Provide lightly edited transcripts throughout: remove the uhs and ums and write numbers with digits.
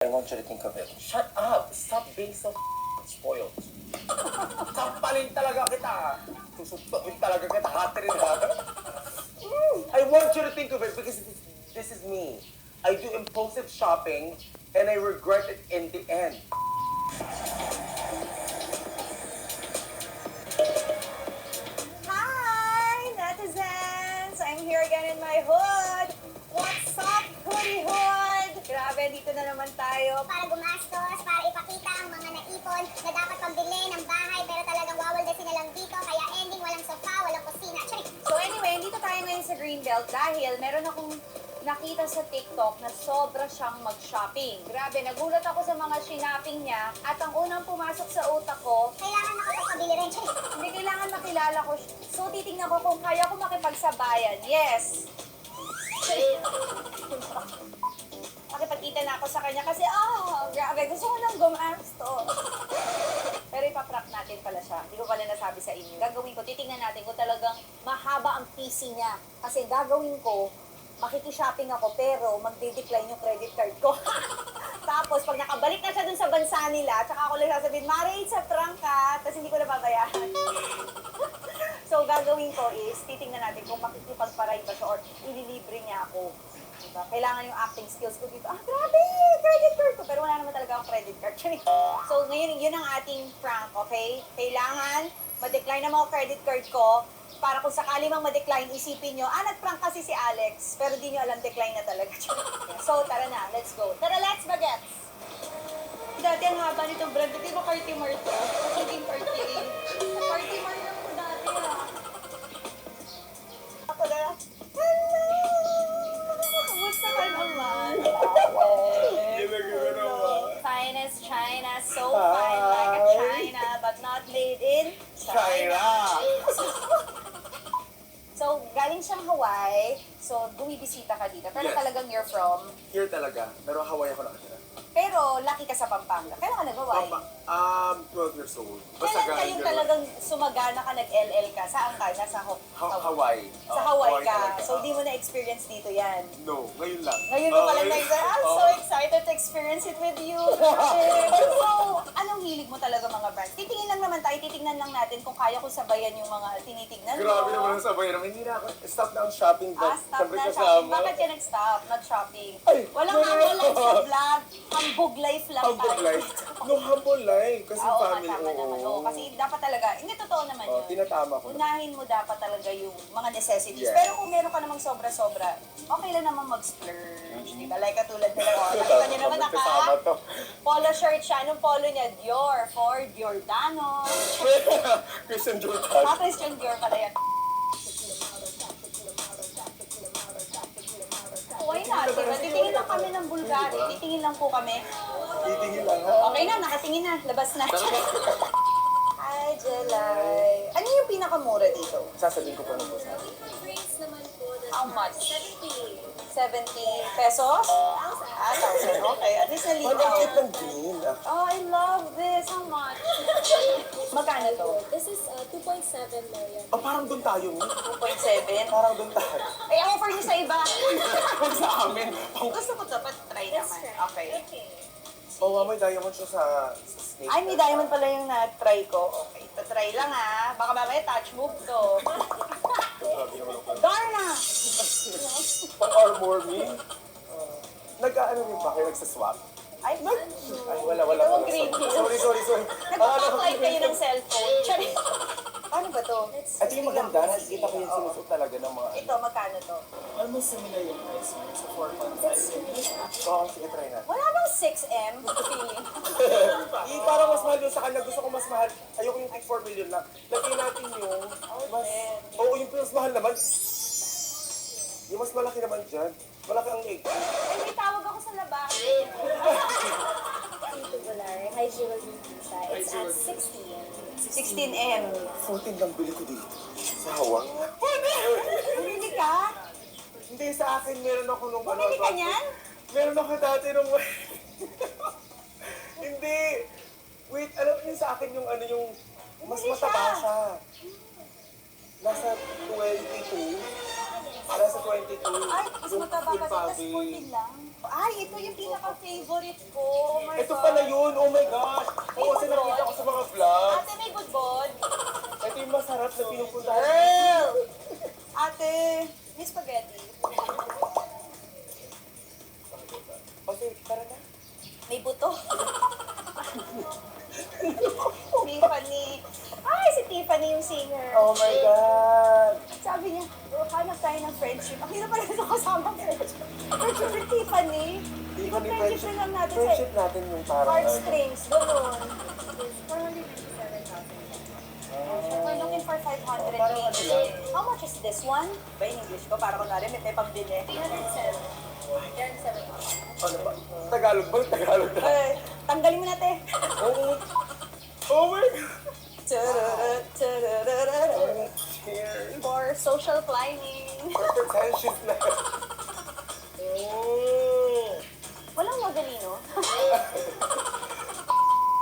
I want you to think of it. Shut up! Stop being so spoiled. Sampalin talaga kita. Susuktokin talaga kita. Haterin ha. I want you to think of it because this is me. I do impulsive shopping and I regret it in the end. Hi, netizens! I'm here again in my hood. What's up, hoodie hood? Grabe, dito na naman tayo. Para gumastos, para ipakita ang mga naipon na dapat pambili ng bahay pero talagang wawaldasin na lang dito kaya ending walang sofa, walang kusina. Charing! So anyway, dito tayo ngayon sa Greenbelt dahil meron akong nakita sa TikTok na sobra siyang mag-shopping. Grabe, nagulat ako sa mga shinapping niya at ang unang pumasok sa utak ko, Kailangan makapagpabili rin. Charing! hindi kailangan makilala ko. So titingnan ko kung kaya ko makipagsabayan. Yes! Makipagkita na ako sa kanya kasi, grabe, gusto ko nang gumasto. Pero ipaprank natin pala siya. Hindi ko pala nasabi sa inyo. Gagawin ko, titingnan natin kung talagang mahaba ang PC niya. Kasi gagawin ko, makikishopping ako pero magde-decline yung credit card ko. Tapos, pag nakabalik na siya dun sa bansa nila, tsaka ako lang sasabihin, Mare, it's a prank ka. Tapos hindi ko na babayaran. So, gagawin ko is, titingnan natin kung makikipagparay ba siya or ililibre niya ako. Diba? Kailangan yung acting skills ko dito. Grabe! Credit card ko! Pero wala naman talaga akong credit card. So, ngayon, yun ang ating prank, okay? Kailangan ma-decline ang mga credit card ko para kung sakali mang ma-decline, isipin nyo, nag-prank kasi si Alex, pero di nyo alam, decline na talaga. So, tara na, let's go. Tara, let's bagets! Dati ang haba nitong brand, di ba Party Mart to? Hindi Party Party Mart lang ko dati Ako na, hello! Kumusta ka naman? Fine as China, so fine like a China, but not made in China. So, galing siyang Hawaii. So, bumibisita ka dito. Pero Yes. talagang you're from. Here talaga. Pero Hawaii ako nakatira. Pero, laki ka sa Pampanga. Kailan ka nag-Hawaii? 12 years old. Kailan kayong talagang sumagana ka, nag-LL ka? Saan ka? Nasa Hawaii. Sa Hawaii ka. talaga. So, di mo na-experience dito yan. No, ngayon lang. Ngayon mo pala ngayon- I'm so Oo. excited to experience it with you. So, anong hilig mo talaga mga brands? Titingin lang naman tayo, titingnan lang natin kung kaya ko sabayan yung mga tinitignan mo. Grabe naman ang sabay naman. Hindi na ako. Stop na ang shopping. Stop Siyempre na kasama. shopping. Bakit ka nag-stop? Nag-shopping? Ay, Walang no, no, humble no. life sa vlog. Humble life lang Humble tayo. life. No, humble life. Kasi Oo, family. tama naman. Oo, kasi dapat talaga, hindi totoo naman Oh, yun. tinatama ko. Unahin mo dapat talaga yung mga necessities. Yes. Pero kung meron ka namang sobra-sobra, okay lang naman mag-splurge. Diba? Like katulad nila ko. Nakita niyo naman Kasama to. polo shirt siya. Anong polo niya? Dior. Ford Giordano. Christian Jordan. Christian Dior pala yan. Why not? Diba? Titingin lang kami ng Bulgari. Titingin lang po kami. Titingin lang ha. Okay na, nakatingin na. Labas na. Hi, Jelay. Ano yung pinakamura dito? Sasabihin ko pa ng boss. Drinks naman po. How much? 70. 70 pesos? 1,000. Okay, at least Paano nalitaw. kahit ng green? Oh, I love this. How much? Magkano to? This is 2.7 million. Oh, parang doon tayo. 2.7? Parang doon tayo. Eh, ang offer niyo sa iba. Huwag sa amin. Gusto ko to, but try naman. Okay. Okay. Oh, may diamond siya sa snake. Ay, may diamond pala yung na-try ko. Okay, try lang ha. Baka mamaya touch move to. Grabe naman ako. Darna! Pang-armor me. Nag-ano rin ba kayo? Nagsaswap? Ay, Ay, wala. Ito ang green hills. Sorry. nagpapaklight kayo ng cellphone. Charing. Ano ba to? Ito yung maganda. Nakikita ko yung sinusuot talaga ng mga Ito, magkano to? Almost similar yung price mo sa 4.5. Oo, sige, try na. Wala bang 6M? Feeling. Parang mas mahal yun sa kanya. Gusto ko mas mahal. Ayoko yung tig 4 million na. Lagyan natin yung mas... Oo, yung mas mahal naman. Yung mas malaki naman dyan. Malaki ang leg. Ay, may tawag ako sa labas. Dito Bulari. High jewelry pizza. It's at 60. 16M. 14 lang bili ko dito. Sa hawak. Bumili ka? Hindi, sa akin meron ako nung Bumili ka niyan? Meron ako dati nung... Hindi. Wait, alam niyo sa akin yung ano yung... Mas Bumili mataba siya. siya. Nasa 22. Nasa 22. Ay, mas Yung mataba full kasi, tas fabric. 14 lang. Ay, ito yung pinaka-favorite ko. Oh my Ito God. pala yun, oh my gosh. Oo, kasi nakita ko sa mga vlog. Ate, may budbod. Ito yung masarap na pinupuntahan. Girl! Ate, may spaghetti. Okay, tara na. May buto. Tiffany. Ay, si Tiffany yung singer. Oh my God. Sabi niya, hanap tayo ng friendship. Ang hirap pala ito kasama friendship. Friendship with Tiffany. Tiffany, Friendship na lang natin sa friendship natin yung parang heartstrings. Ganun. We're looking for 500 Parang ano each. lang. How much is this one? Ba in English ko? Para kunwari may pambili. 307. Ano ba? Tagalog ba? Tagalog na. Ay, tanggalin mo na, te. Oh, oh my God. Tururut, tururut. Cheers. For social climbing. For pretentious na. Mm. Walang magalino.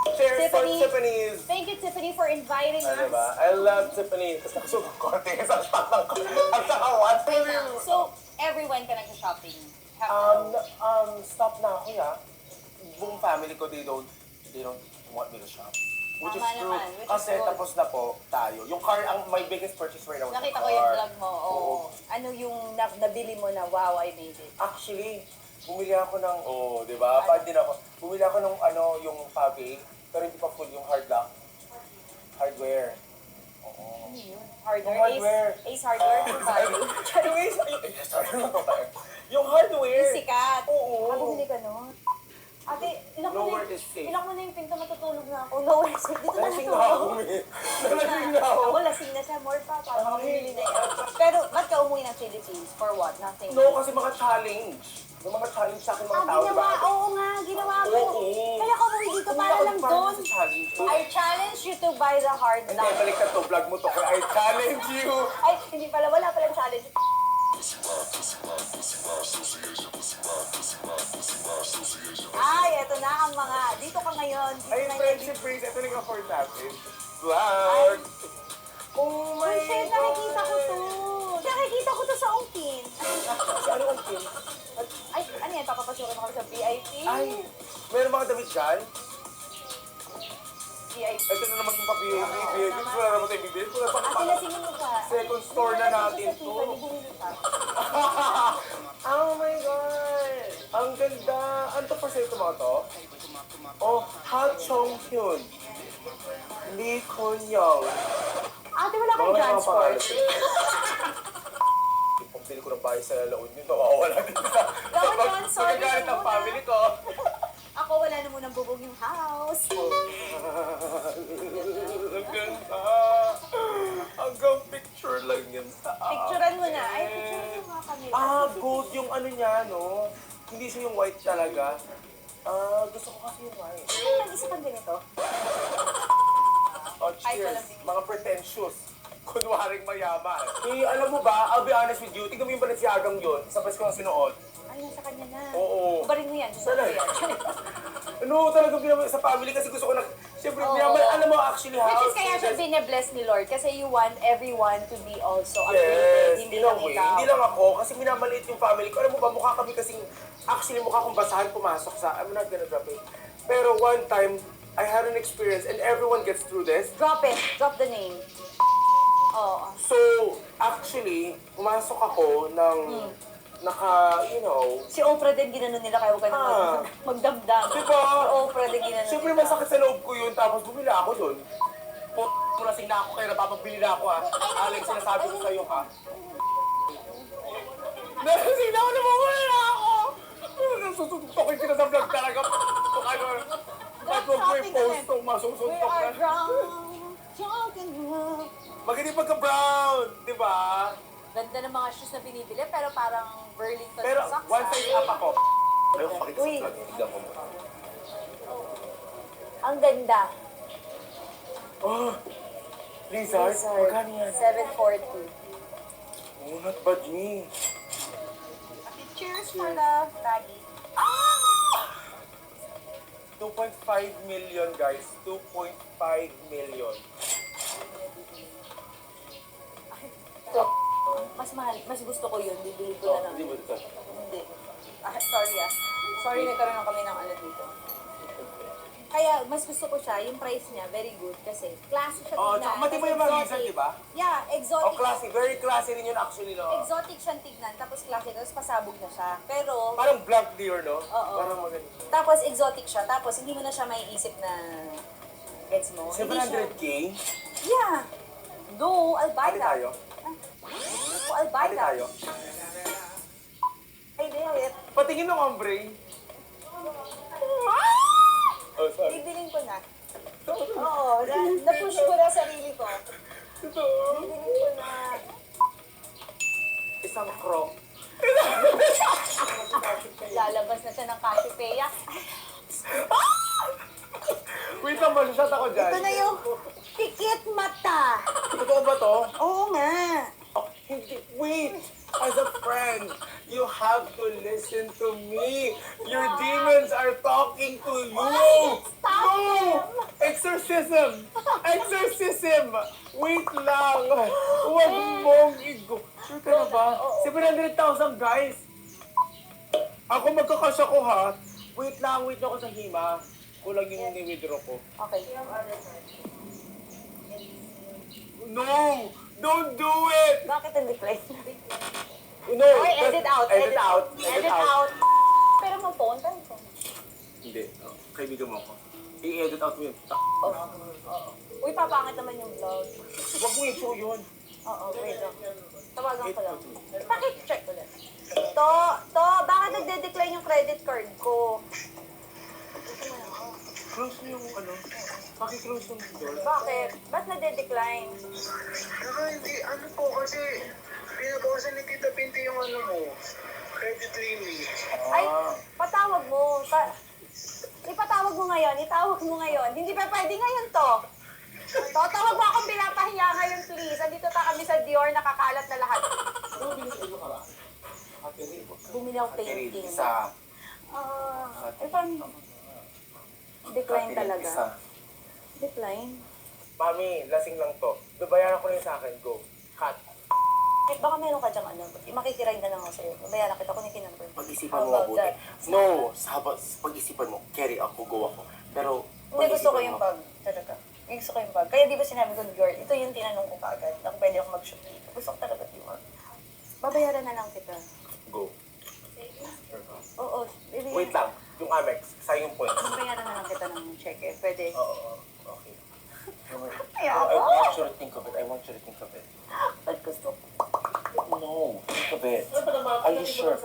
Cheers for Tiffany. Tiffany's. Thank you, Tiffany, for inviting Ano us. ba? I love Tiffany. Tapos nakasuot ko konti sa tatang ko. At saka what? So, everyone ka nag-shopping? Stop na ako, ya. Buong family ko, they don't want me to shop. Which is Tama true. naman, which is Kasi good. tapos na po tayo. Yung car, my biggest purchase right now is Nakita the ko yung car. vlog mo. Oo. Ano yung nabili mo na, wow, I made it? Actually, bumili ako ng, di ba? Pa din ako. Bumili ako ng, yung pave, pero hindi pa full yung hardware. Oo. Ano yun? Hardware? Yung hardware. Ace Hardware? Yung value? Yung sorry lang po tayo. Yung hardware. Yung sikat? Oo. Bumili ka nun? Ate, ilak mo Nowhere na is safe. ilak mo na yung pinto, matutulog na ako. Nowhere is safe. Dito na Lasing na ako, natulog. eh. Lasing na ako. Ako, lasing na siya. More pa. Paano ako bumili na yan? Pero, ba't ka umuwi ng Philippines? For what? Nothing. No, kasi mga challenge. Yung mga challenge sa akin mga tao, di Ginawa. ba? Oo nga, ginawa ko. Oo. Kaya ako umuwi dito Umuwi para ako lang para doon. sa challenge. I challenge you to buy the hard Hindi, lock. balik ka to. Vlog mo to. Kaya I challenge you. Ay, hindi pala. Wala palang challenge. Ay, eto na ang mga. Dito ka ngayon. Dito Ay, na yun. friendship brace. Ito na yung afford natin. Vlog. Oh my Ay, shit, nakikita ko God. to. Nakikita ko to sa Ungkin. Si ano ang film? Ay, ano yan? Papapasukin ako sa VIP? Ay, meron mga damit dyan? VIP. Ito na naman yung pa-VIP. Wala naman tayo bibili. Wala pa Ate, lasingin mo ka. Second store na natin Sa to. Tiffany, bumili ka. Oh my God! Ang ganda! Ano to for sale mga to? Oh, Ha Chong Hyun. Lee Kon Young. Ate, wala kayong Mga transport. Pagbili ko ng bahay sa La Union, mawawala din sa Union, sorry magagalit ang muna. family ko. Ako, wala na munang bubog yung house. Ang ganda! Hanggang picture lang yan sa akin. Picturean mo na. Ay, picturean mo nga kami. Gold yung ano niya, no? Hindi siya yung white talaga. Gusto ko kasi yung white. Ay, nag-isa kang ganito. Oh, Ay, cheers. walang bigay. Mga pretentious. Kunwaring mayaman. Eh, alam mo ba, I'll be honest with you, tingnan mo yung Balenciagang yun, sa press ko ang sinuot. Ay, nasa kanya na. Oo. Ubarin mo yan. Sana. Ubarin mo yan. Ano, talagang pinamay sa family kasi gusto ko na, siyempre, Oo. mayaman, alam mo actually how. Which is kaya siya bine-bless ni Lord kasi you want everyone to be also updated. Yes, Hindi in a lang way. ikaw. Hindi lang ako, kasi minamaliit yung family ko. Alam mo ba, mukha kami kasing, actually mukha kong basahan pumasok sa, I'm not gonna drop it. Pero one time, I had an experience and everyone gets through this. Drop it. Drop the name. Oo. So, actually, pumasok ako ng, Si Oprah din ginanon nila kaya huwag ka na magdamdam. Diba? Si Oprah din ginanon siyempre nila. masakit sa loob ko yun, tapos bumili ako dun. Lasing na ako, kaya napapagbili na ako ha. Alex, sinasabi ko sa'yo ha. Nalasing na ako, namumula na ako. Nasusuntokin sila sa vlog talaga. Ano, kahit huwag mo yung post to, We masusuntok are na. drunk. Drunk and drunk. Maganda pagka-brown, di ba? Ganda ng mga shoes na binibili pero parang Burlington Pero socks. one size up ako. Ayaw ko pakita sa Uy. vlog, tignan ko muna. Ang ganda. Oh, Lizard, magkano yan? 740. Oh, not bad me. Cheers for the baggy. 2.5 million guys, 2.5 million. Mas mahal, mas gusto ko yun. Bibili ko na lang. Hindi ba ito? Hindi. Sorry ah. Sorry, nagkaroon kami ng ano dito. Kaya mas gusto ko siya, yung price niya, very good. Kasi classy siya Oh, tignan. tsaka mati mo yung tapos mga exotic. reason, di ba? Yeah, exotic. Oh, classy. Very classy rin yun actually, no? Exotic siyang tignan, tapos classy, tapos pasabog na siya. Pero, Parang black deer, no? Oo. Parang maganda. tapos exotic siya, tapos hindi mo na siya maiisip na, gets mo? Hindi siya- 700K? Yeah. Do, I'll buy Ate that. tayo? Do, I'll buy Ate that. tayo? Ay, di, wait. Patingin ng ombre. Oh, sorry. Bibiling ko na. Oo, na-push ko na sarili ko. Totoo. Bibiling ko na. Isang crop. Lalabas na siya ng Cassiopeia. Wait lang, masashot ako dyan. Ito na yung tikit mata. Totoo ba to? Oo nga. Oh, hindi. Wait! As a friend, you have to listen to me. Your demons are talking to you. Stop No! them. Exorcism! Exorcism! Wait lang. Huwag mong igo. Sure ka na ba? 700,000 guys. Ako magkakasya ko ha. Wait lang, wait ako sa hima. Kulang yung ni-withdraw ko. Okay. No! Don't do it! Bakit hindi play? No! Or edit out. Edit out. Edit out. Pero mo phone, tayo phone. Hindi. Kaibigan mo ako. I-edit out mo yun. Uy, papangit naman yung vlog. Huwag mo i-show yun. Oo, wait lang. Tawagan ko lang. Pakit-check ulit. To, bakit nagde-decline yung credit card ko? Close mo yung ano. Paki-close yung door. Bakit? Ba't nagde-decline? Saka hindi, ano po kasi, pinabawasan ni Tita Pinti yung ano mo, credit limit. Ay, patawag mo. Ipatawag mo ngayon, itawag mo ngayon. Hindi pa pwede ngayon to. Tawag mo akong pinapahiya ngayon, please. Andito ta kami sa Dior, nakakalat na lahat. Bumili ako painting. Isa. Paano? Decline talaga. Isa. Decline? Mami, lasing lang to. Babayaran ko rin sa akin. Go. Cut. Eh, baka meron ka dyang ano. Makikiride na lang ako sa'yo. Babayaran kita kung ikinumber. Pag-isipan mo mabuti. No, sa pag-isipan mo, carry ako, go ako. Pero, Hindi, gusto ko pag-isipan yung mo, bag. Talaga. Gusto ko yung bag. Kaya di ba sinabi ko, Dior, ito yung tinanong ko kaagad. Na kung pwede ako mag-shoot dito. Gusto ko talaga Dior. Babayaran na lang kita. Go. Oo, bibigyan. Wait lang. Yung Amex. Sa'yo yung points. Babayaran na lang kita ng check eh. Pwede. Oo. Okay. Kaya I ako. want you to think of it. I want you to think of it. Ba't gusto ko? No, think of it. Are you sure?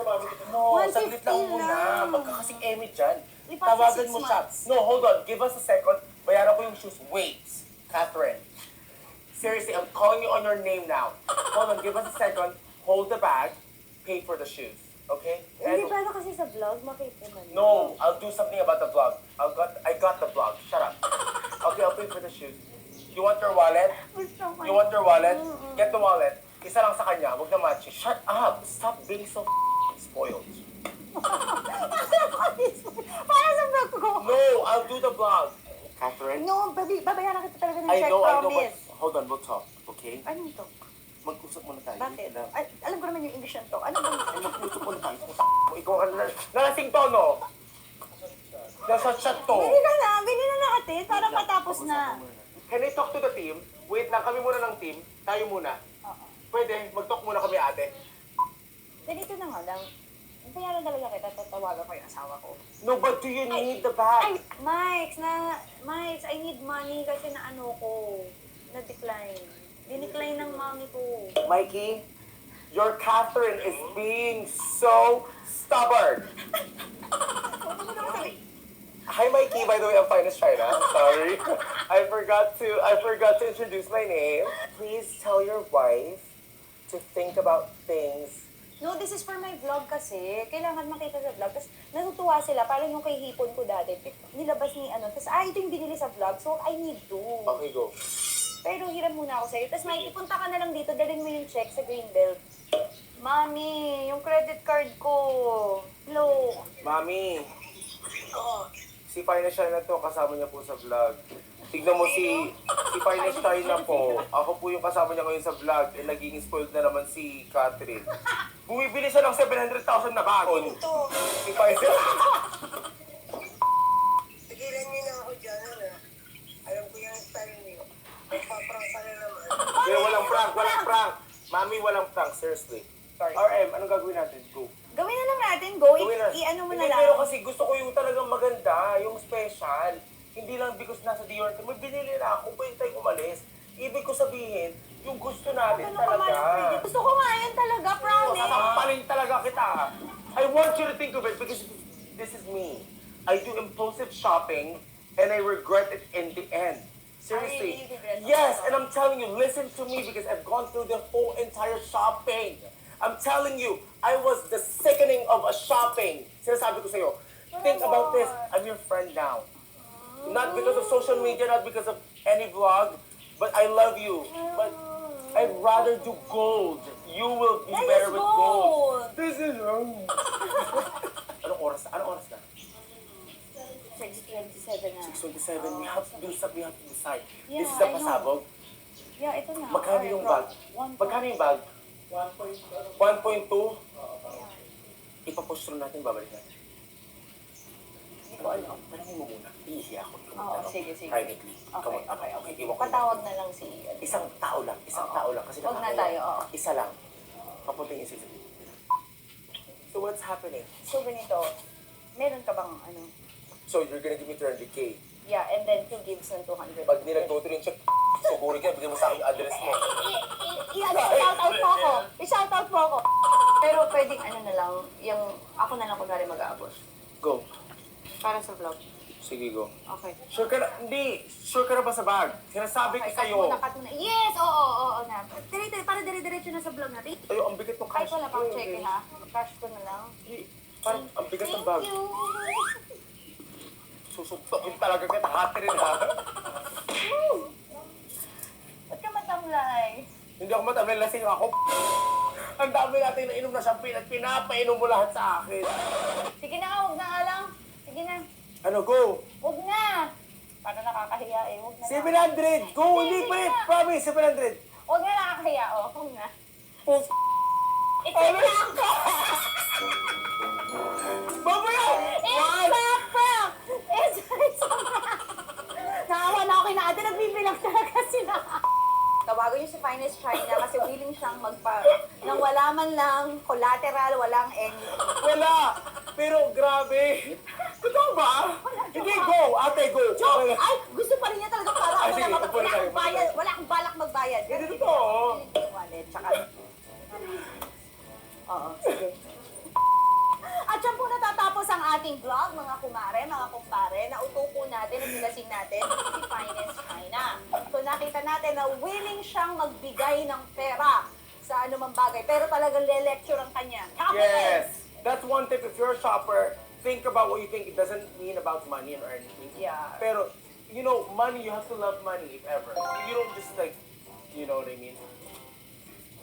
No, 150 saglit lang muna. lang. Magkakasing Emmy dyan. Ipa Tawagan 6 mo siya. months. No, hold on. Give us a second. Bayaran ko yung shoes. Wait. Catherine. Seriously, I'm calling you on your name now. Hold on. Give us a second. Hold the bag. Pay for the shoes. Okay? Hindi pa kasi sa vlog, makita man. No, I'll do something about the vlog. I got the vlog. Shut up. Okay, I'll pay for the shoes. You want your wallet? Gusto ko. You want your wallet? Get the wallet. Isa lang sa kanya. Huwag na matching. Shut up. Stop being so spoiled. Para sa vlog ko. No, I'll do the vlog. Catherine? No, babayaran kita talaga ng I check, know, but promise. hold on, we'll talk, okay? Ano ito? Mag-usap muna tayo. Bakit? Lang. Ay, alam ko naman yung English na to. Ano ba? Ay, mag-usap muna tayo. Ikaw ka na. Nalasing to, no? Nasa chat to. Bili na natin para matapos na. Can I talk to the team? Wait lang, kami muna ng team. Tayo muna. Pwede, mag-talk muna kami ate. Ganito na nga lang. Bayaran talaga kita, tatawagan ko yung asawa ko. No, but do you need the Ay, bag? Mike's, I need money kasi na ano ko, na-decline. Dinecline ng mommy ko. Mikey, your Catherine is being so stubborn. Hi, Mikey. By the way, I'm fine as China. Sorry, I forgot to introduce my name. Please tell your wife to think about things. No, this is for my vlog kasi. Kailangan makita sa vlog. Tapos natutuwa sila. Parang yung kay Hipon ko dati. Nilabas ni ano. Tapos, ito yung binili sa vlog. So, I need to. Okay, go. Pero hiram muna ako sa'yo. Tapos, Mikey, punta ka na lang dito. Dalhin mo yung check sa Greenbelt. Mami, yung credit card ko. Hello. Mommy, Si Finest China to, kasama niya po sa vlog. Tignan mo si Finest China po. Ako po yung kasama niya ngayon sa vlog. Eh, naging spoiled na naman si Catherine. Bumibili siya ng 700,000 na bagon. Si Finest. Tigilan niyo na ako dyan, ano? Alam ko yung style niyo. Nagpaprang ka na naman. Pero walang prank. Mami, walang prank, seriously. Sorry. RM, anong gagawin natin? Go. Gawin na lang natin, go. Gawin na. I-ano mo na Hindi, lang. pero kasi gusto ko yung talagang maganda, yung special. Hindi lang because nasa Dior. May binili na ako, pwede tayong umalis. Ibig ko sabihin, yung gusto natin Ano ka man, talaga. Freddy? Gusto ko nga yan talaga, promise. Sasampalin talaga kita. I want you to think of it because this is me. I do impulsive shopping and I regret it in the end. Seriously. I really regret Yes, also. and I'm telling you, listen to me because I've gone through the whole entire shopping. I'm telling you, I was the sickening of a shopping. Sinasabi ko sa'yo, think about this. I'm your friend now. Not because of social media, not because of any vlog, but I love you. But I'd rather do gold. You will be That better is with gold. gold. This is Anong oras? Anong oras na? 6:27 na. 6:27. We have to do something. We have to decide. Yeah, This is the I know. pasabog. Yeah, ito na. Magkano yung bag? Magkano yung bag? 1.2. Ipapost through natin, babalik natin. Hindi ko alam. Tanongin mo muna. Iihi ako. Oo, sige, sige. Privately. Okay, okay. Iwan ko. Patawag na lang si... Isang tao lang. Isang tao lang. Kasi Huwag na nakakaya. tayo, oo. Isa lang. Papunting isa. So what's happening? So, ganito. Meron ka bang ano? So you're gonna give me 300K. Yeah, and then 2 gives ng 200. Pag nilagtutuloy check, suguri ka, bigyan mo sa akin yung address mo. I-shoutout mo ako. I-shoutout mo ako. Pero pwedeng ano na lang, yung ako na lang kunwari mag-aabot. Go. Para sa vlog. Sige, go. Okay. Sure ka na? Hindi. Sure ka na ba sa bag? Sinasabi ko Okay, sa'yo. cut mo na. Yes! Oo na. Para dire-diretso na sa vlog natin. Ayo, ang bigat ng Kahit cash. wala pang check ha. Cash ko na lang. Hindi. Parang ang bigat ng Thank bag. you! Susuktokin talaga kita. Catherine, ha? Ba't ka matamlay? Hindi ako matamay, lasing ako. Ang dami natin na inom na champagne at pinapainom mo lahat sa akin. Sige na, huwag na nga lang. Sige na. Ano, go? Huwag na. Para nakakahiya eh. Huwag na lang. 700! Go! Hindi pa rin! Promise, 700! Huwag na nakakahiya. Huwag na. Puf! It's a prank! Mamaya! It's a prank! It's a prank! Naawa na ako kay ate. Nagbibilang talaga sila. Tawagan niyo si Finest China kasi willing siyang nang wala man lang collateral, walang any. Wala! Pero grabe! Totoo ba? Hindi, go! Ate, go! Joke! Ay, gusto pa rin niya talaga para Ay, wala, sige, upo na tayo. wala akong balak magbayad. Hindi totoo. Yung wallet, tsaka... Oo, sige. At yan po natatapos ang ating vlog, mga kumare, mga kumpare. Nauto po natin, nilasing natin si Finest China. So nakita natin na willing siyang magbigay ng pera sa anumang bagay. Pero talagang le-lecture ang kanya. Confidence! Yes! That's one tip. If you're a shopper, think about what you think. It doesn't mean about money or anything. Yeah. Pero, you know, money, you have to love money if ever. You don't just like, you know what I mean?